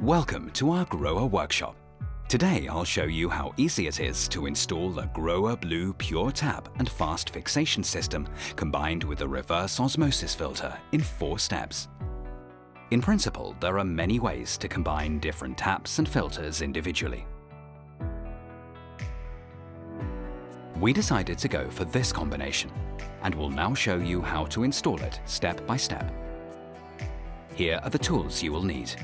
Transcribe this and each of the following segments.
Welcome to our GROHE workshop. Today I'll show you how easy it is to install a GROHE Blue Pure Tap and FastFixation system combined with a reverse osmosis filter in 4 steps. In principle, there are many ways to combine different taps and filters individually. We decided to go for this combination, and will now show you how to install it step by step. Here are the tools you will need.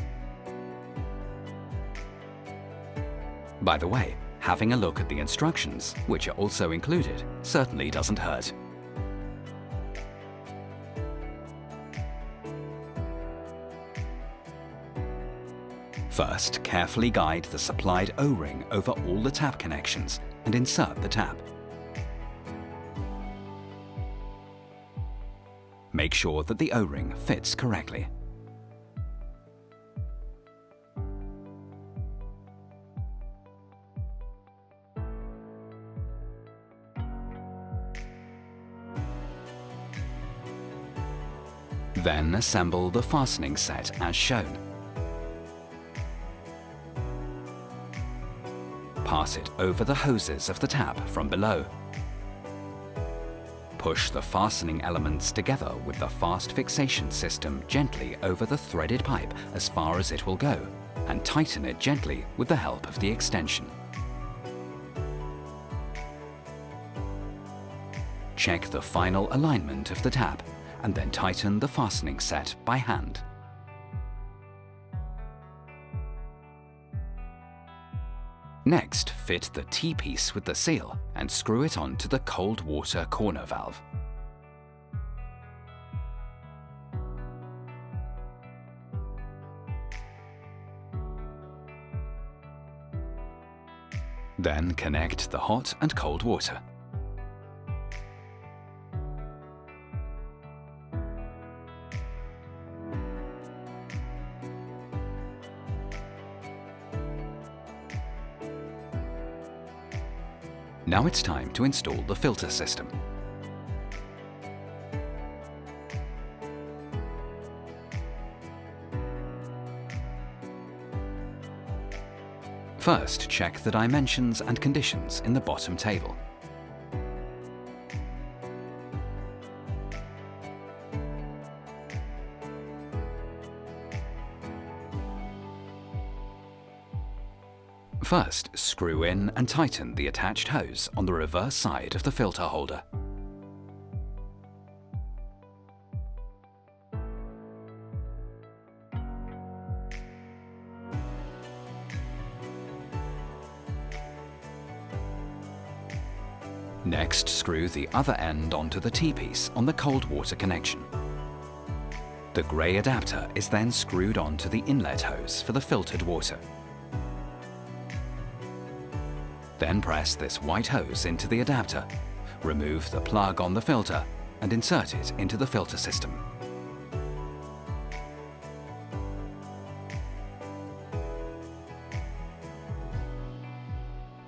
By the way, having a look at the instructions, which are also included, certainly doesn't hurt. First, carefully guide the supplied O-ring over all the tap connections and insert the tap. Make sure that the O-ring fits correctly. Then assemble the fastening set as shown. Pass it over the hoses of the tap from below. Push the fastening elements together with the FastFixation system gently over the threaded pipe as far as it will go, and tighten it gently with the help of the extension. Check the final alignment of the tap, and then tighten the fastening set by hand. Next, fit the T-piece with the seal and screw it onto the cold water corner valve. Then connect the hot and cold water. Now it's time to install the filter system. First, check the dimensions and conditions in the bottom table. First, screw in and tighten the attached hose on the reverse side of the filter holder. Next, screw the other end onto the T-piece on the cold water connection. The grey adapter is then screwed onto the inlet hose for the filtered water. Then press this white hose into the adapter, remove the plug on the filter, and insert it into the filter system.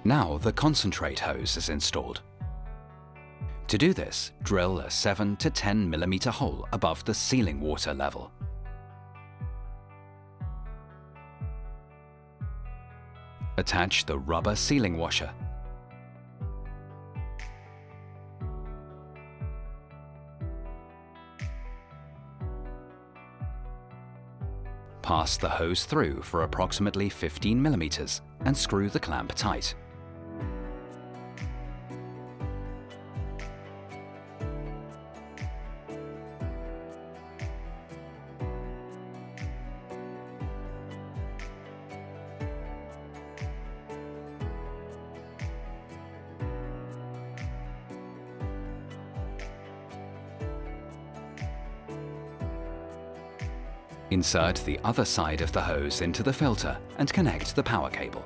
Now the concentrate hose is installed. To do this, drill a 7 to 10 mm hole above the sealing water level. Attach the rubber sealing washer. Pass the hose through for approximately 15 mm and screw the clamp tight. Insert the other side of the hose into the filter and connect the power cable.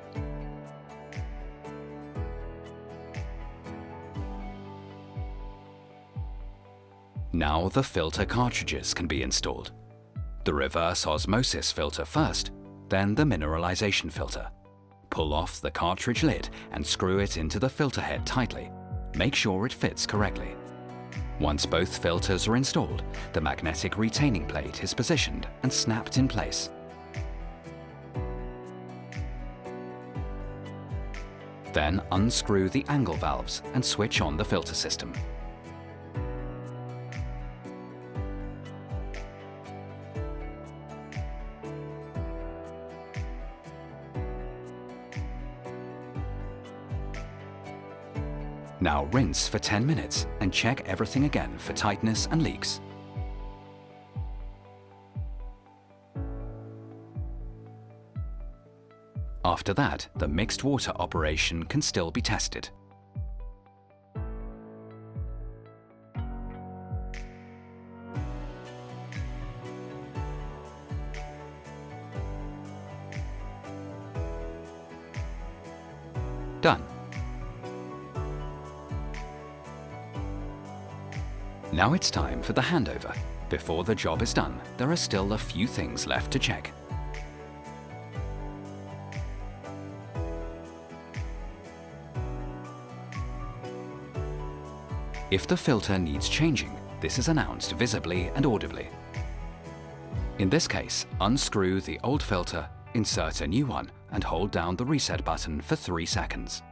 Now the filter cartridges can be installed. The reverse osmosis filter first, then the mineralisation filter. Pull off the cartridge lid and screw it into the filter head tightly. Make sure it fits correctly. Once both filters are installed, the magnetic retaining plate is positioned and snapped in place. Then unscrew the angle valves and switch on the filter system. Now rinse for 10 minutes and check everything again for tightness and leaks. After that, the mixed water operation can still be tested. Done. Now it's time for the handover. Before the job is done, there are still a few things left to check. If the filter needs changing, this is announced visibly and audibly. In this case, unscrew the old filter, insert a new one, and hold down the reset button for 3 seconds.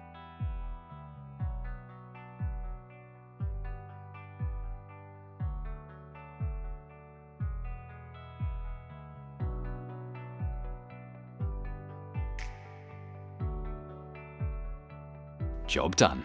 Job done.